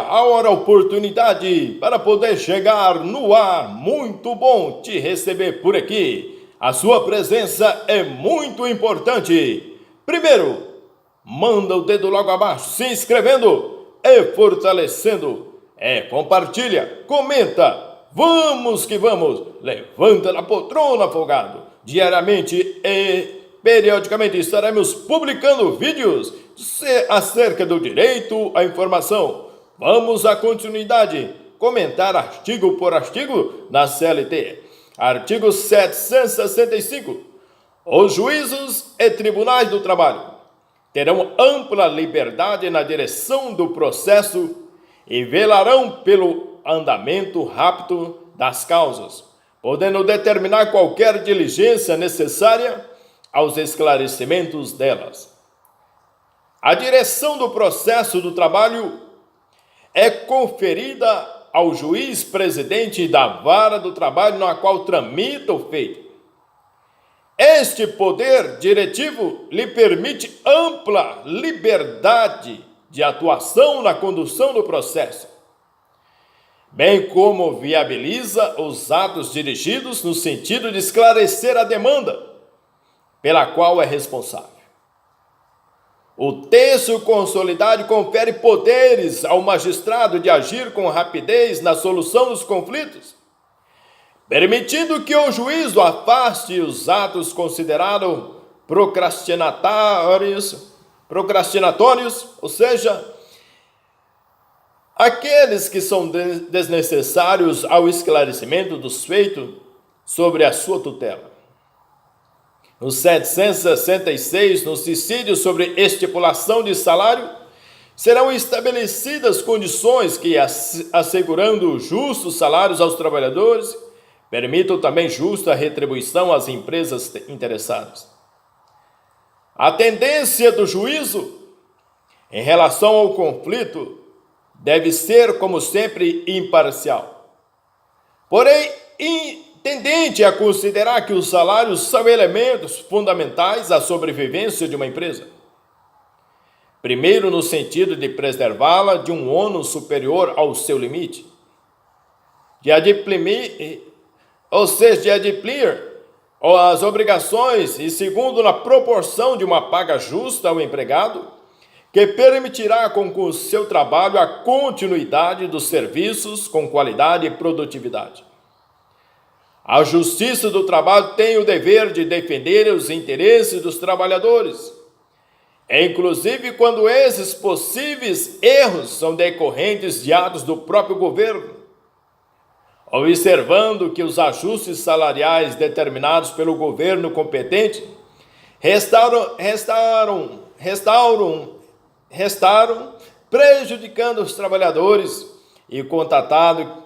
a hora, a oportunidade para poder chegar no ar. Muito bom te receber por aqui. A sua presença é muito importante. Primeiro, manda o dedo logo abaixo, se inscrevendo e fortalecendo. Compartilha, comenta. Vamos que vamos. Levanta na poltrona, folgado. Diariamente e periodicamente estaremos publicando vídeos acerca do direito à informação. Vamos à continuidade. Comentar artigo por artigo na CLT. Artigo 765. Os juízos e tribunais do trabalho terão ampla liberdade na direção do processo e velarão pelo andamento rápido das causas, podendo determinar qualquer diligência necessária aos esclarecimentos delas. A direção do processo do trabalho é conferida ao juiz presidente da vara do trabalho na qual tramita o feito. Este poder diretivo lhe permite ampla liberdade de atuação na condução do processo, bem como viabiliza os atos dirigidos no sentido de esclarecer a demanda pela qual é responsável. O texto consolidado confere poderes ao magistrado de agir com rapidez na solução dos conflitos, permitindo que o juízo afaste os atos considerados procrastinatórios, ou seja, aqueles que são desnecessários ao esclarecimento dos feitos sobre a sua tutela. No 766, no dissídio sobre estipulação de salário, serão estabelecidas condições que, assegurando justos salários aos trabalhadores, permitam também justa retribuição às empresas interessadas. A tendência do juízo em relação ao conflito deve ser, como sempre, imparcial. Porém, tendente a considerar que os salários são elementos fundamentais à sobrevivência de uma empresa. Primeiro, no sentido de preservá-la de um ônus superior ao seu limite, de adimplir as obrigações, e segundo, na proporção de uma paga justa ao empregado, que permitirá com o seu trabalho a continuidade dos serviços com qualidade e produtividade. A Justiça do Trabalho tem o dever de defender os interesses dos trabalhadores, inclusive quando esses possíveis erros são decorrentes de atos do próprio governo, observando que os ajustes salariais determinados pelo governo competente restaram prejudicando os trabalhadores e constatado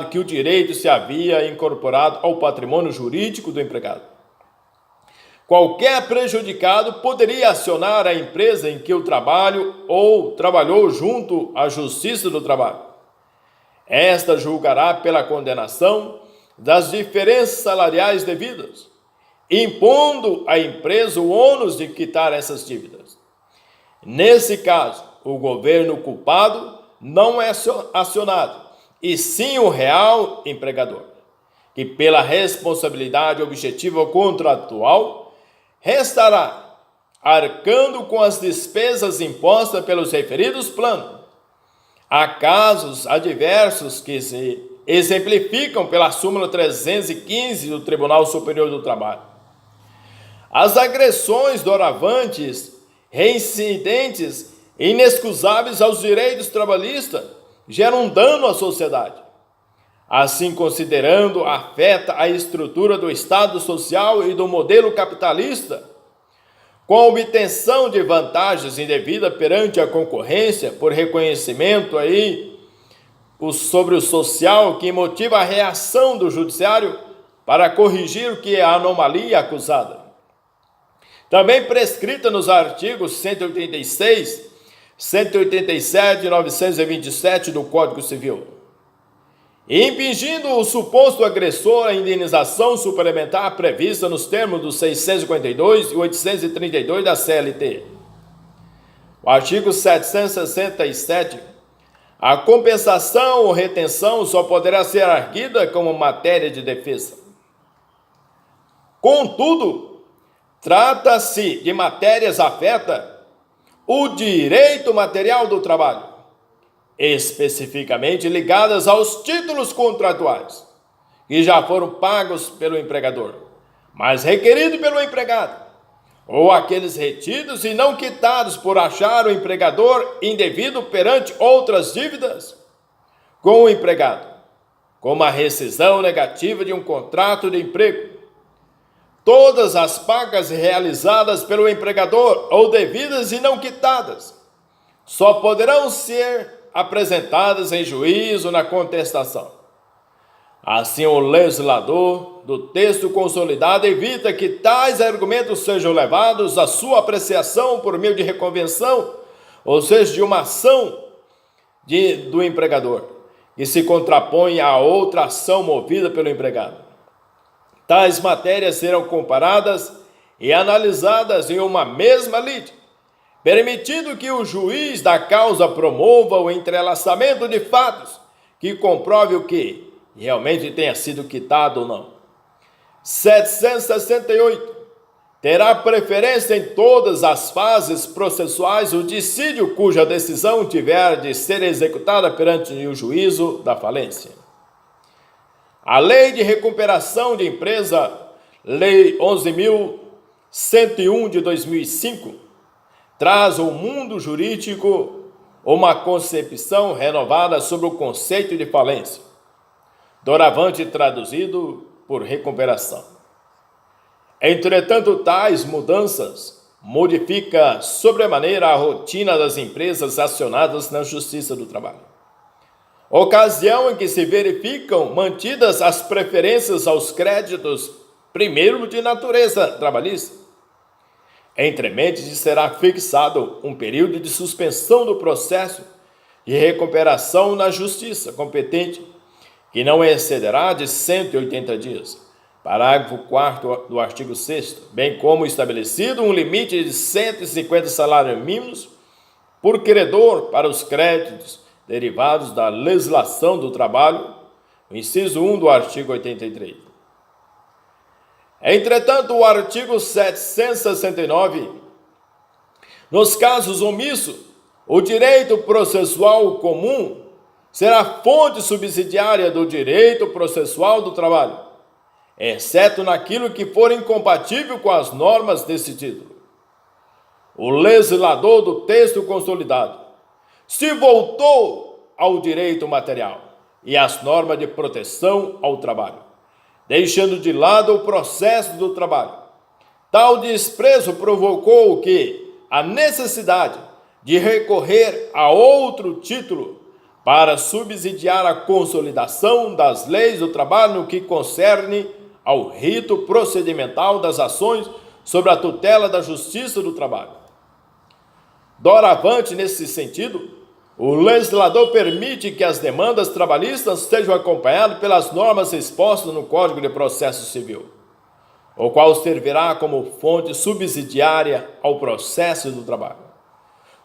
que o direito se havia incorporado ao patrimônio jurídico do empregado. Qualquer prejudicado poderia acionar a empresa em que o trabalho ou trabalhou junto à Justiça do Trabalho. Esta julgará pela condenação das diferenças salariais devidas, impondo à empresa o ônus de quitar essas dívidas. Nesse caso, o governo culpado não é acionado, e sim o real empregador, que pela responsabilidade objetiva contratual restará arcando com as despesas impostas pelos referidos planos. Há casos adversos que se exemplificam pela súmula 315 do Tribunal Superior do Trabalho. As agressões doravantes, reincidentes e inexcusáveis aos direitos trabalhistas geram um dano à sociedade. Assim, considerando, afeta a estrutura do Estado social e do modelo capitalista, com a obtenção de vantagens indevidas perante a concorrência, por reconhecimento sobre o social, que motiva a reação do judiciário para corrigir o que é a anomalia acusada. Também prescrita nos artigos 186, 187 e 927 do Código Civil, impingindo o suposto agressor a indenização suplementar prevista nos termos dos 652 e 832 da CLT. O artigo 767 A compensação ou retenção só poderá ser arguida como matéria de defesa. Contudo, trata-se de matérias afeta o direito material do trabalho, especificamente ligadas aos títulos contratuais, que já foram pagos pelo empregador, mas requeridos pelo empregado, ou aqueles retidos e não quitados por achar o empregador indevido perante outras dívidas com o empregado, como a rescisão negativa de um contrato de emprego. Todas as pagas realizadas pelo empregador ou devidas e não quitadas só poderão ser apresentadas em juízo na contestação. Assim, o legislador do texto consolidado evita que tais argumentos sejam levados à sua apreciação por meio de reconvenção, ou seja, de uma ação do empregador, que se contrapõe a outra ação movida pelo empregado. Tais matérias serão comparadas e analisadas em uma mesma lide, permitindo que o juiz da causa promova o entrelaçamento de fatos que comprove o que realmente tenha sido quitado ou não. 768. Terá preferência em todas as fases processuais o dissídio cuja decisão tiver de ser executada perante o juízo da falência. A Lei de Recuperação de Empresa, Lei 11.101 de 2005, traz ao mundo jurídico uma concepção renovada sobre o conceito de falência, doravante traduzido por recuperação. Entretanto, tais mudanças modificam sobremaneira a rotina das empresas acionadas na Justiça do Trabalho, ocasião em que se verificam mantidas as preferências aos créditos, primeiro de natureza trabalhista. Entremente será fixado um período de suspensão do processo de recuperação na Justiça competente, que não excederá de 180 dias, parágrafo 4º do artigo 6º, bem como estabelecido um limite de 150 salários mínimos por credor para os créditos derivados da legislação do trabalho, o inciso 1 do artigo 83. Entretanto, o artigo 769, nos casos omissos, o direito processual comum será fonte subsidiária do direito processual do trabalho, exceto naquilo que for incompatível com as normas desse título. O legislador do texto consolidado se voltou ao direito material e às normas de proteção ao trabalho, deixando de lado o processo do trabalho. Tal desprezo provocou que a necessidade de recorrer a outro título para subsidiar a consolidação das leis do trabalho no que concerne ao rito procedimental das ações sobre a tutela da Justiça do Trabalho. Doravante, nesse sentido, o legislador permite que as demandas trabalhistas sejam acompanhadas pelas normas expostas no Código de Processo Civil, o qual servirá como fonte subsidiária ao processo do trabalho,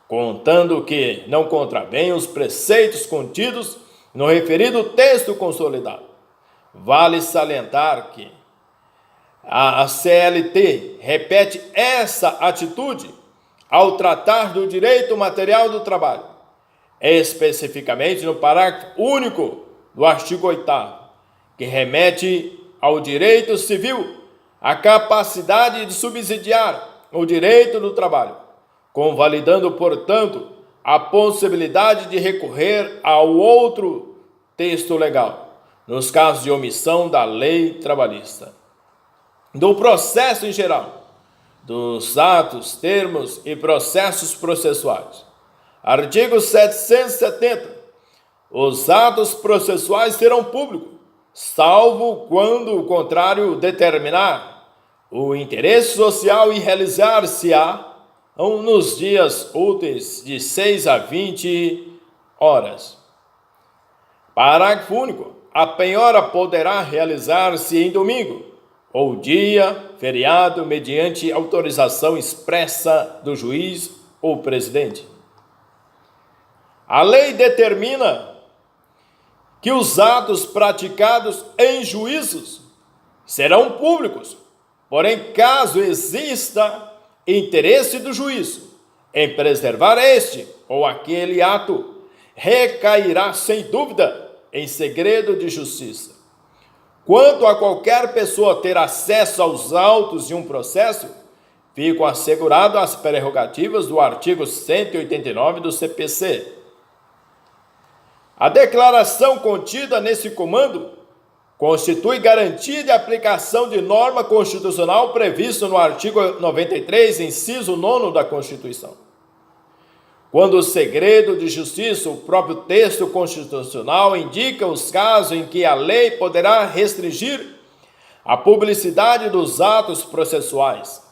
contando que não contravenha os preceitos contidos no referido texto consolidado. Vale salientar que a CLT repete essa atitude ao tratar do direito material do trabalho, especificamente no parágrafo único do artigo 8º, que remete ao direito civil a capacidade de subsidiar o direito do trabalho, convalidando, portanto, a possibilidade de recorrer ao outro texto legal, nos casos de omissão da lei trabalhista. Do processo em geral, dos atos, termos e processos processuais. Artigo 770. Os atos processuais serão públicos, salvo quando o contrário determinar o interesse social e realizar-se-á nos dias úteis de 6 a 20 horas. Parágrafo único. A penhora poderá realizar-se em domingo ou dia feriado mediante autorização expressa do juiz ou presidente. A lei determina que os atos praticados em juízos serão públicos, porém, caso exista interesse do juízo em preservar este ou aquele ato, recairá sem dúvida em segredo de justiça. Quanto a qualquer pessoa ter acesso aos autos de um processo, ficam asseguradas as prerrogativas do artigo 189 do CPC. A declaração contida nesse comando constitui garantia de aplicação de norma constitucional prevista no artigo 93, inciso 9 da Constituição. Quando o segredo de justiça, o próprio texto constitucional indica os casos em que a lei poderá restringir a publicidade dos atos processuais.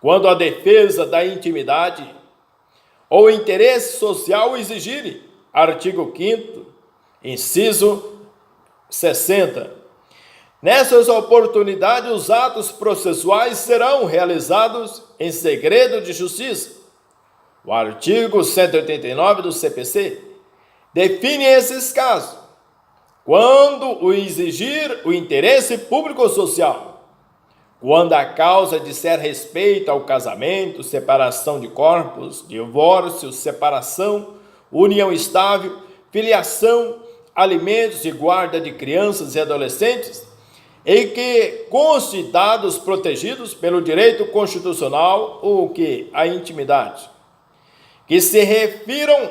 Quando a defesa da intimidade ou interesse social exigirem, artigo 5º, inciso 60. Nessas oportunidades, os atos processuais serão realizados em segredo de justiça. O artigo 189 do CPC define esses casos, quando o exigir o interesse público-social, quando a causa disser respeito ao casamento, separação de corpos, divórcio, separação, união estável, filiação, alimentos e guarda de crianças e adolescentes, em que conste dados protegidos pelo direito constitucional ou que a intimidade, que se refiram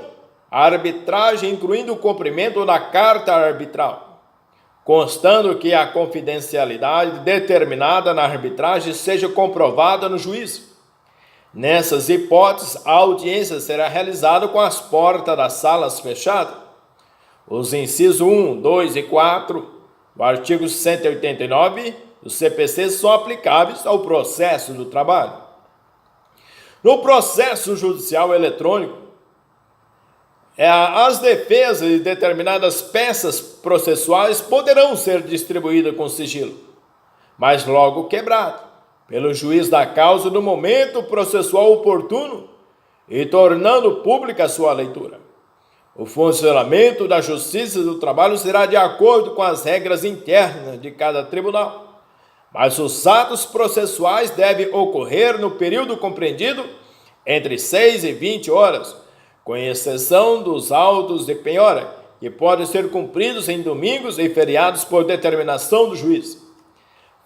à arbitragem, incluindo o cumprimento da carta arbitral, constando que a confidencialidade determinada na arbitragem seja comprovada no juízo. Nessas hipóteses, a audiência será realizada com as portas das salas fechadas. Os incisos 1, 2 e 4 do artigo 189 do CPC são aplicáveis ao processo do trabalho. No processo judicial eletrônico, as defesas de determinadas peças processuais poderão ser distribuídas com sigilo, mas logo quebrado pelo juiz da causa no momento processual oportuno e tornando pública a sua leitura. O funcionamento da Justiça do Trabalho será de acordo com as regras internas de cada tribunal, mas os atos processuais devem ocorrer no período compreendido entre 6 e 20 horas, com exceção dos autos de penhora, que podem ser cumpridos em domingos e feriados por determinação do juiz.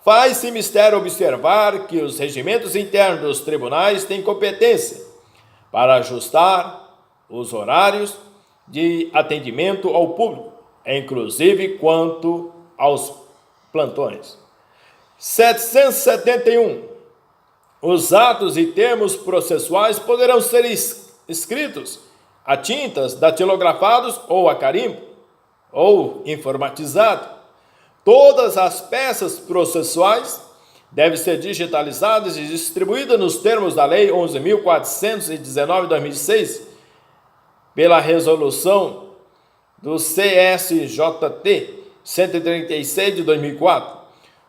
Faz-se mistério observar que os regimentos internos dos tribunais têm competência para ajustar os horários de atendimento ao público, inclusive quanto aos plantões. 771. Os atos e termos processuais poderão ser escritos a tintas, datilografados ou a carimbo, ou informatizado. Todas as peças processuais devem ser digitalizadas e distribuídas nos termos da Lei 11.419 de 2006, pela resolução do CSJT 136 de 2004.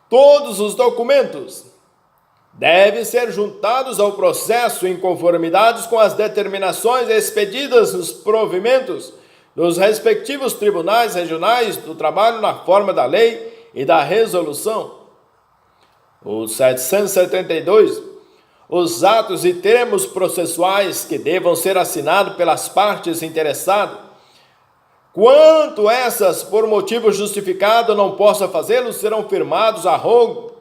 Todos os documentos devem ser juntados ao processo em conformidade com as determinações expedidas nos provimentos dos respectivos tribunais regionais do trabalho na forma da lei e da resolução. O 772. Os atos e termos processuais que devam ser assinados pelas partes interessadas, quanto essas, por motivo justificado, não possam fazê-lo, serão firmados a rogo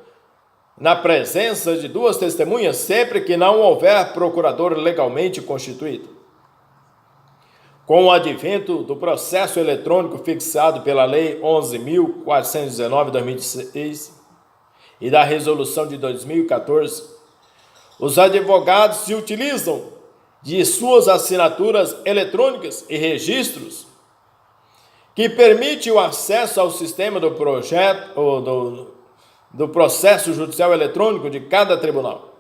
na presença de duas testemunhas, sempre que não houver procurador legalmente constituído. Com o advento do processo eletrônico fixado pela Lei 11.419 de 2006 e da Resolução de 2014, os advogados se utilizam de suas assinaturas eletrônicas e registros que permite o acesso ao sistema do projeto ou do processo judicial eletrônico de cada tribunal.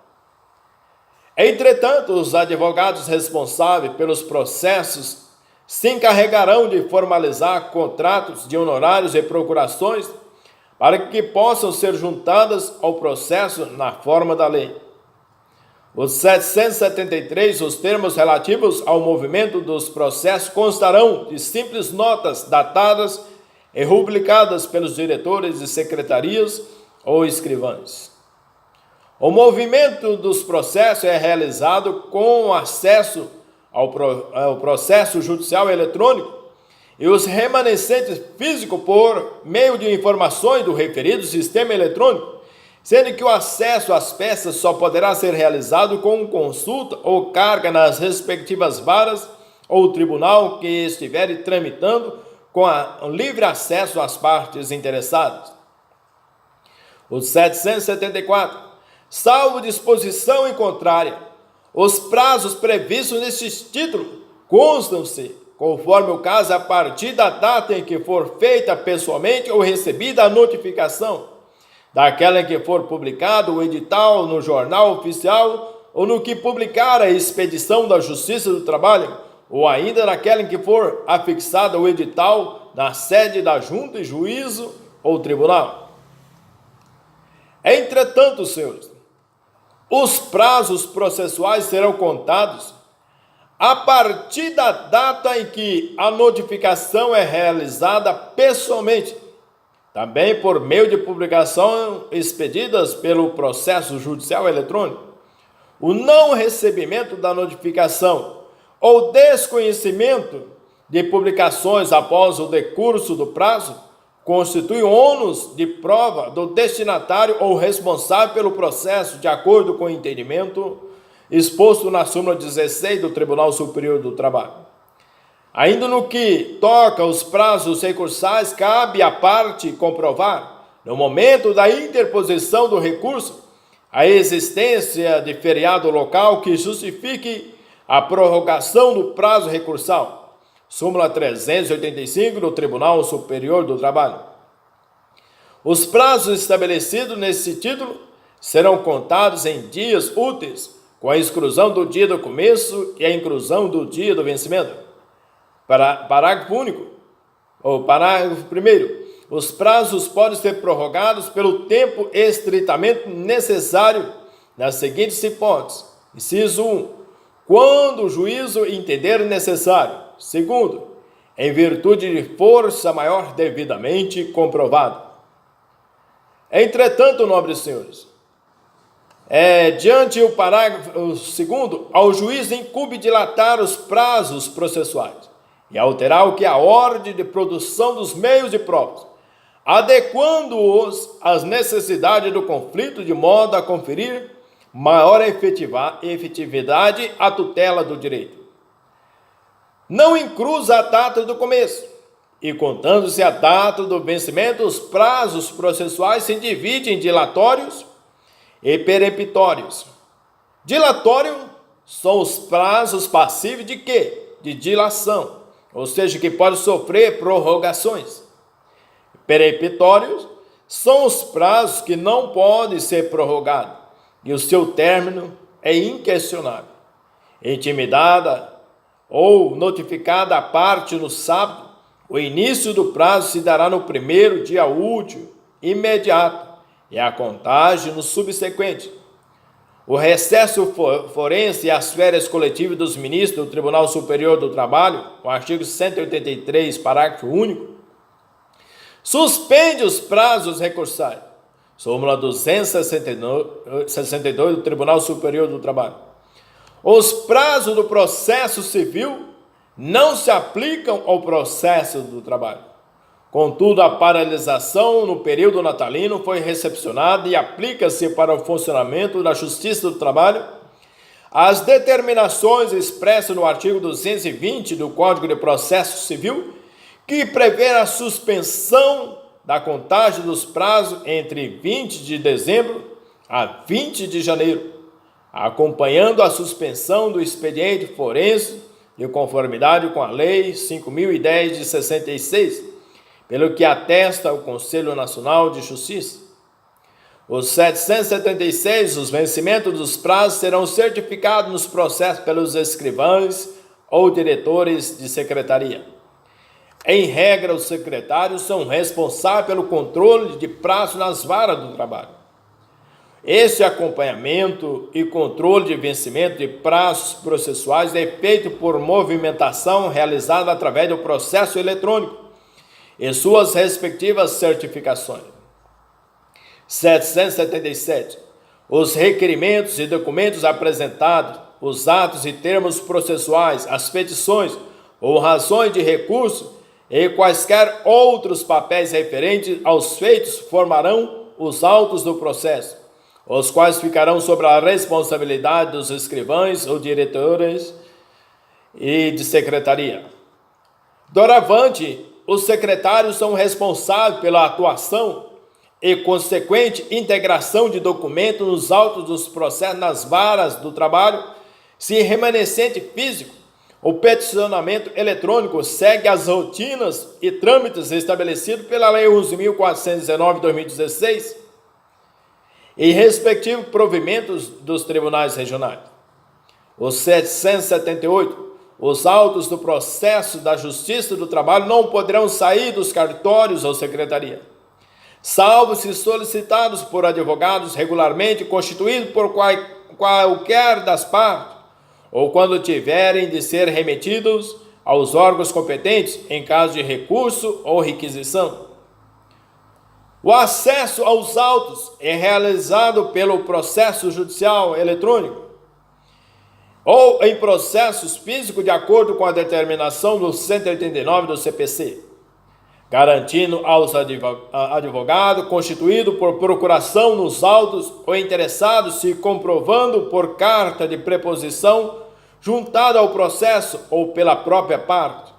Entretanto, os advogados responsáveis pelos processos se encarregarão de formalizar contratos de honorários e procurações para que possam ser juntadas ao processo na forma da lei. Os 773, os termos relativos ao movimento dos processos constarão de simples notas datadas e rubricadas pelos diretores de secretarias ou escrivães. O movimento dos processos é realizado com acesso ao processo judicial eletrônico e os remanescentes físicos por meio de informações do referido sistema eletrônico, sendo que o acesso às peças só poderá ser realizado com consulta ou carga nas respectivas varas ou tribunal que estiver tramitando com livre acesso às partes interessadas. Os 774, salvo disposição em contrária, os prazos previstos neste título constam-se, conforme o caso, a partir da data em que for feita pessoalmente ou recebida a notificação, daquela em que for publicado o edital no jornal oficial ou no que publicar a expedição da Justiça do Trabalho, ou ainda naquela em que for afixado o edital na sede da junta e juízo ou tribunal. Entretanto, senhores, os prazos processuais serão contados a partir da data em que a notificação é realizada pessoalmente, também por meio de publicação expedidas pelo processo judicial eletrônico. O não recebimento da notificação ou desconhecimento de publicações após o decurso do prazo constitui ônus de prova do destinatário ou responsável pelo processo, de acordo com o entendimento exposto na súmula 16 do Tribunal Superior do Trabalho. Ainda no que toca aos prazos recursais, cabe à parte comprovar, no momento da interposição do recurso, a existência de feriado local que justifique a prorrogação do prazo recursal. Súmula 385 do Tribunal Superior do Trabalho. Os prazos estabelecidos nesse título serão contados em dias úteis, com a exclusão do dia do começo e a inclusão do dia do vencimento. Parágrafo único, ou parágrafo primeiro. Os prazos podem ser prorrogados pelo tempo estritamente necessário nas seguintes hipóteses. Inciso 1. Quando o juízo entender necessário. Segundo, em virtude de força maior devidamente comprovada. Entretanto, nobres senhores, diante o parágrafo segundo, ao juiz incumbe dilatar os prazos processuais e alterar o que é a ordem de produção dos meios de provas, adequando-os às necessidades do conflito, de modo a conferir maior efetividade à tutela do direito. Não incruza a data do começo, e contando-se a data do vencimento, os prazos processuais se dividem em dilatórios e peremptórios. Dilatório são os prazos passíveis de quê? De dilação, ou seja, que podem sofrer prorrogações. Peremptórios são os prazos que não podem ser prorrogados, e o seu término é inquestionável. Intimidada ou notificada a parte no sábado, o início do prazo se dará no primeiro dia útil, imediato, e a contagem no subsequente. O recesso forense e as férias coletivas dos ministros do Tribunal Superior do Trabalho, o artigo 183, parágrafo único, suspende os prazos recursais. Súmula 262 do Tribunal Superior do Trabalho. Os prazos do processo civil não se aplicam ao processo do trabalho. Contudo, a paralisação no período natalino foi recepcionada e aplica-se para o funcionamento da Justiça do Trabalho as determinações expressas no artigo 220 do Código de Processo Civil, que prevê a suspensão da contagem dos prazos entre 20 de dezembro a 20 de janeiro, acompanhando a suspensão do expediente forense de conformidade com a Lei 5.010 de 66, pelo que atesta o Conselho Nacional de Justiça. Os 776, os vencimentos dos prazos serão certificados nos processos pelos escrivães ou diretores de secretaria. Em regra, os secretários são responsáveis pelo controle de prazo nas varas do trabalho. Esse acompanhamento e controle de vencimento de prazos processuais é feito por movimentação realizada através do processo eletrônico e suas respectivas certificações. 777. Os requerimentos e documentos apresentados, os atos e termos processuais, as petições ou razões de recurso e quaisquer outros papéis referentes aos feitos formarão os autos do processo, os quais ficarão sob a responsabilidade dos escrivães ou diretores e de secretaria. Doravante, os secretários são responsáveis pela atuação e consequente integração de documentos nos autos dos processos nas varas do trabalho, se remanescente físico. O peticionamento eletrônico segue as rotinas e trâmites estabelecidos pela Lei 11.419 de 2016 e respectivos provimentos dos tribunais regionais. O 778. Os autos do processo da Justiça do Trabalho não poderão sair dos cartórios ou secretaria, salvo se solicitados por advogados regularmente constituídos por qualquer das partes, ou quando tiverem de ser remetidos aos órgãos competentes em caso de recurso ou requisição. O acesso aos autos é realizado pelo processo judicial eletrônico ou em processos físicos de acordo com a determinação do 189 do CPC, garantindo aos advogados constituído por procuração nos autos ou interessados se comprovando por carta de preposição juntada ao processo ou pela própria parte.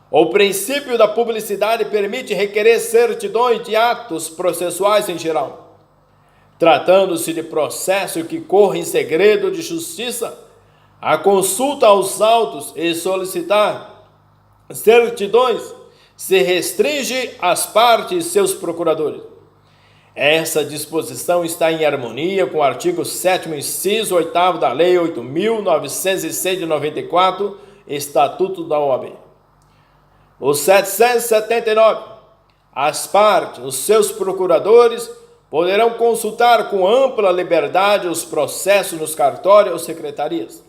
O princípio da publicidade permite requerer certidões de atos processuais em geral. Tratando-se de processo que corre em segredo de justiça, a consulta aos autos e solicitar certidões se restringe às partes e seus procuradores. Essa disposição está em harmonia com o artigo 7º, inciso 8º da Lei 8.906 de 94, Estatuto da OAB. O 779. As partes, os seus procuradores, poderão consultar com ampla liberdade os processos nos cartórios ou secretarias.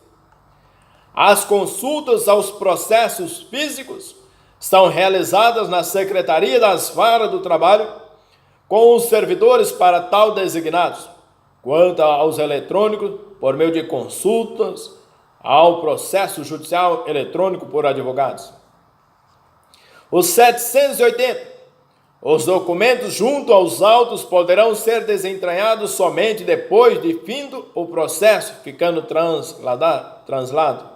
As consultas aos processos físicos são realizadas na Secretaria das Varas do Trabalho, com os servidores para tal designados. Quanto aos eletrônicos, por meio de consultas ao processo judicial eletrônico por advogados. Os 780. Os documentos junto aos autos poderão ser desentranhados somente depois de findo o processo, ficando translado.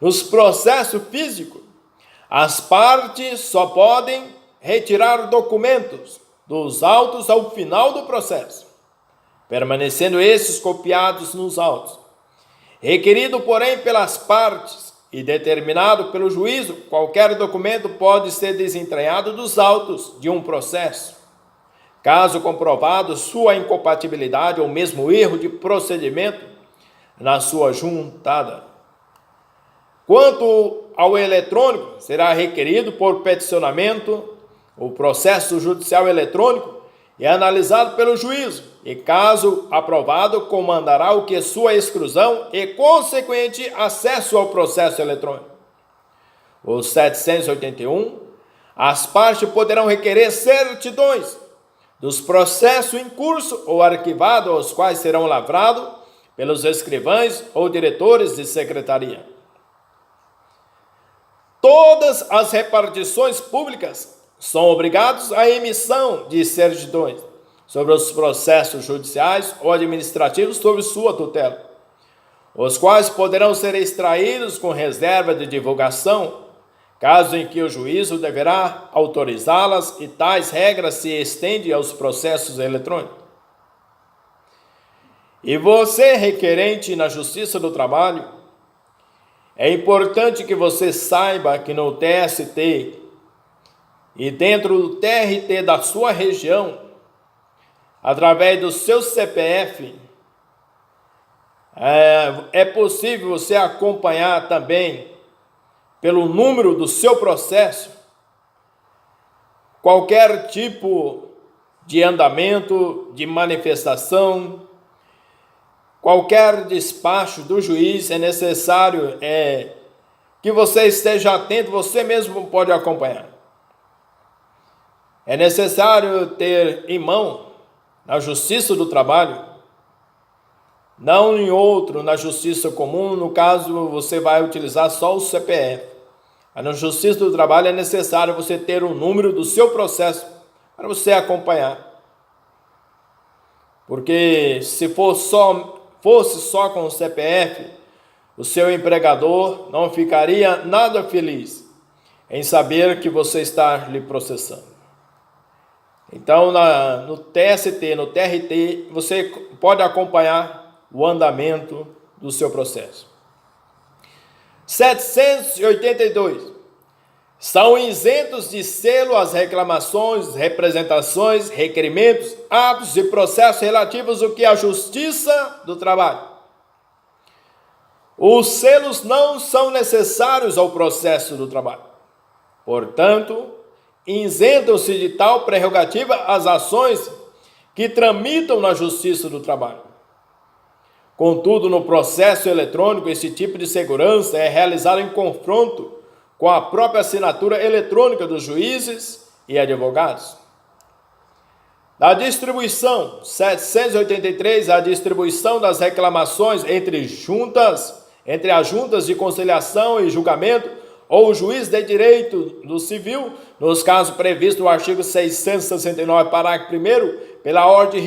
Nos processos físicos, as partes só podem retirar documentos dos autos ao final do processo, permanecendo esses copiados nos autos. Requerido, porém, pelas partes e determinado pelo juízo, qualquer documento pode ser desentranhado dos autos de um processo, caso comprovado sua incompatibilidade ou mesmo erro de procedimento na sua juntada. Quanto ao eletrônico, será requerido por peticionamento o processo judicial eletrônico é analisado pelo juízo e, caso aprovado, comandará o que sua exclusão e consequente acesso ao processo eletrônico. O 781. As partes poderão requerer certidões dos processos em curso ou arquivados, aos quais serão lavrados pelos escrivães ou diretores de secretaria. Todas as repartições públicas são obrigados à emissão de certidões sobre os processos judiciais ou administrativos sob sua tutela, os quais poderão ser extraídos com reserva de divulgação, caso em que o juízo deverá autorizá-las, e tais regras se estendem aos processos eletrônicos. E você, requerente na Justiça do Trabalho, é importante que você saiba que no TST e dentro do TRT da sua região, através do seu CPF, é possível você acompanhar também, pelo número do seu processo, qualquer tipo de andamento, de manifestação. Qualquer despacho do juiz é necessário que você esteja atento, você mesmo pode acompanhar. É necessário ter em mão, na Justiça do Trabalho, não em outro, na Justiça Comum, no caso você vai utilizar só o CPF. Mas na Justiça do Trabalho é necessário você ter o número do seu processo para você acompanhar. Porque se fosse só com o CPF, o seu empregador não ficaria nada feliz em saber que você está lhe processando. Então, no TST, no TRT, você pode acompanhar o andamento do seu processo. 782. São isentos de selo as reclamações, representações, requerimentos, atos e processos relativos ao que é a Justiça do Trabalho. Os selos não são necessários ao processo do trabalho. Portanto, isentam-se de tal prerrogativa as ações que tramitam na Justiça do Trabalho. Contudo, no processo eletrônico, esse tipo de segurança é realizado em confronto com a própria assinatura eletrônica dos juízes e advogados. Da distribuição, 783, a distribuição das reclamações entre as juntas de conciliação e julgamento ou o juiz de direito do civil, nos casos previstos no artigo 669, parágrafo 1º, pela ordem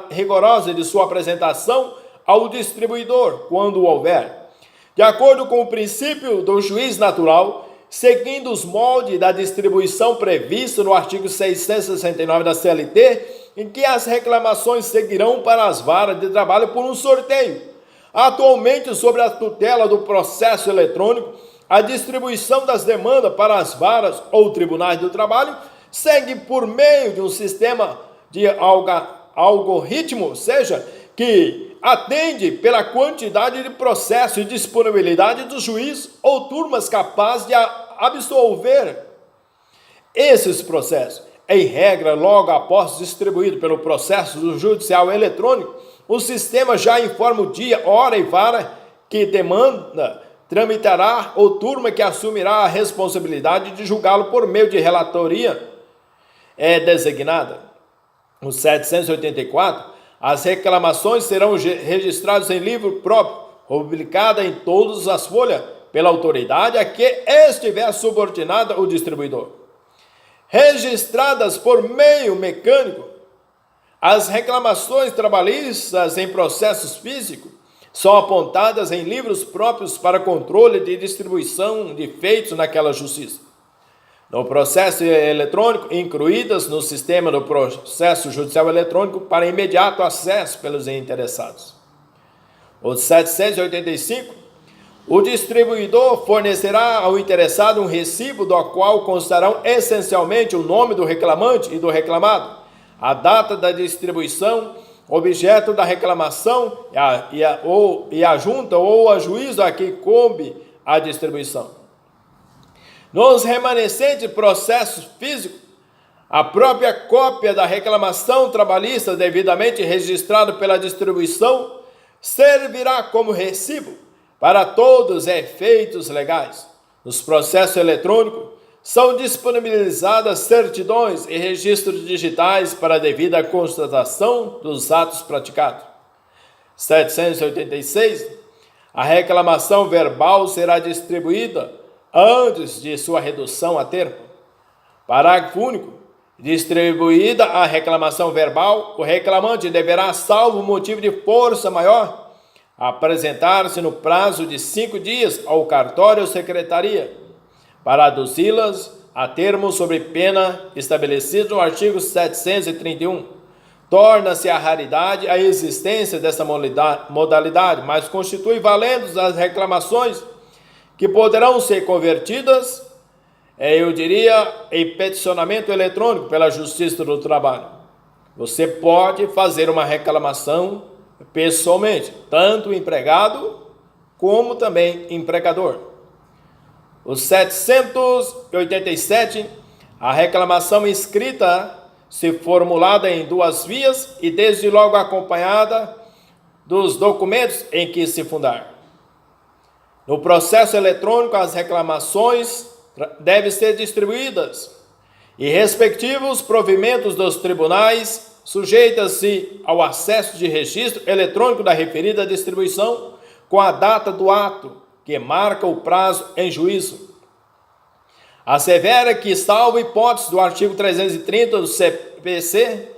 rigorosa de sua apresentação ao distribuidor, quando houver. De acordo com o princípio do juiz natural, seguindo os moldes da distribuição prevista no artigo 669 da CLT, em que as reclamações seguirão para as varas de trabalho por um sorteio. Atualmente, sob a tutela do processo eletrônico, a distribuição das demandas para as varas ou tribunais do trabalho segue por meio de um sistema de algoritmo, ou seja, que atende pela quantidade de processo e disponibilidade do juiz ou turmas capazes de absolver esses processos. Em regra, logo após distribuído pelo processo do judicial eletrônico, o sistema já informa o dia, hora e vara que demanda tramitará ou turma que assumirá a responsabilidade de julgá-lo por meio de relatoria designada. No 784, as reclamações serão registradas em livro próprio, publicada em todas as folhas, pela autoridade a que estiver subordinada o distribuidor. Registradas por meio mecânico, as reclamações trabalhistas em processos físicos são apontadas em livros próprios para controle de distribuição de feitos naquela justiça. No processo eletrônico, incluídas no sistema do processo judicial eletrônico para imediato acesso pelos interessados. O 785, o distribuidor fornecerá ao interessado um recibo do qual constarão essencialmente o nome do reclamante e do reclamado, a data da distribuição, objeto da reclamação e a junta ou ajuízo a que coube a distribuição. Nos remanescentes processos físicos, a própria cópia da reclamação trabalhista devidamente registrada pela distribuição servirá como recibo para todos os efeitos legais. Nos processos eletrônicos, são disponibilizadas certidões e registros digitais para a devida constatação dos atos praticados. 786. A reclamação verbal será distribuída antes de sua redução a termo. Parágrafo único. Distribuída a reclamação verbal, o reclamante deverá, salvo motivo de força maior, apresentar-se no prazo de 5 dias ao cartório ou secretaria, para aduzi-las a termo sob pena estabelecido no artigo 731. Torna-se a raridade a existência dessa modalidade, mas constitui valendo as reclamações que poderão ser convertidas, em peticionamento eletrônico pela Justiça do Trabalho. Você pode fazer uma reclamação pessoalmente, tanto o empregado como também empregador. O 787, a reclamação escrita se formulada em 2 vias e desde logo acompanhada dos documentos em que se fundar. No processo eletrônico, as reclamações devem ser distribuídas e respectivos provimentos dos tribunais sujeitam-se ao acesso de registro eletrônico da referida distribuição com a data do ato, que marca o prazo em juízo. Assevera que, salvo hipótese do artigo 330 do CPC,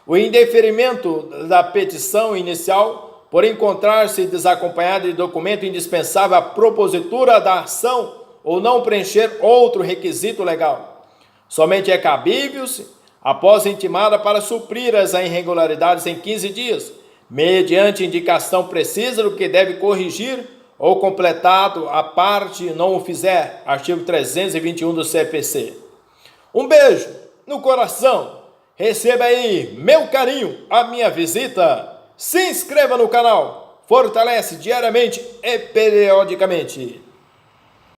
o indeferimento da petição inicial, por encontrar-se desacompanhado de documento indispensável à propositura da ação ou não preencher outro requisito legal, somente é cabível, após intimada, para suprir as irregularidades em 15 dias, mediante indicação precisa do que deve corrigir ou completado a parte não o fizer, artigo 321 do CPC. Um beijo no coração, receba aí meu carinho, a minha visita, se inscreva no canal, fortalece diariamente e periodicamente.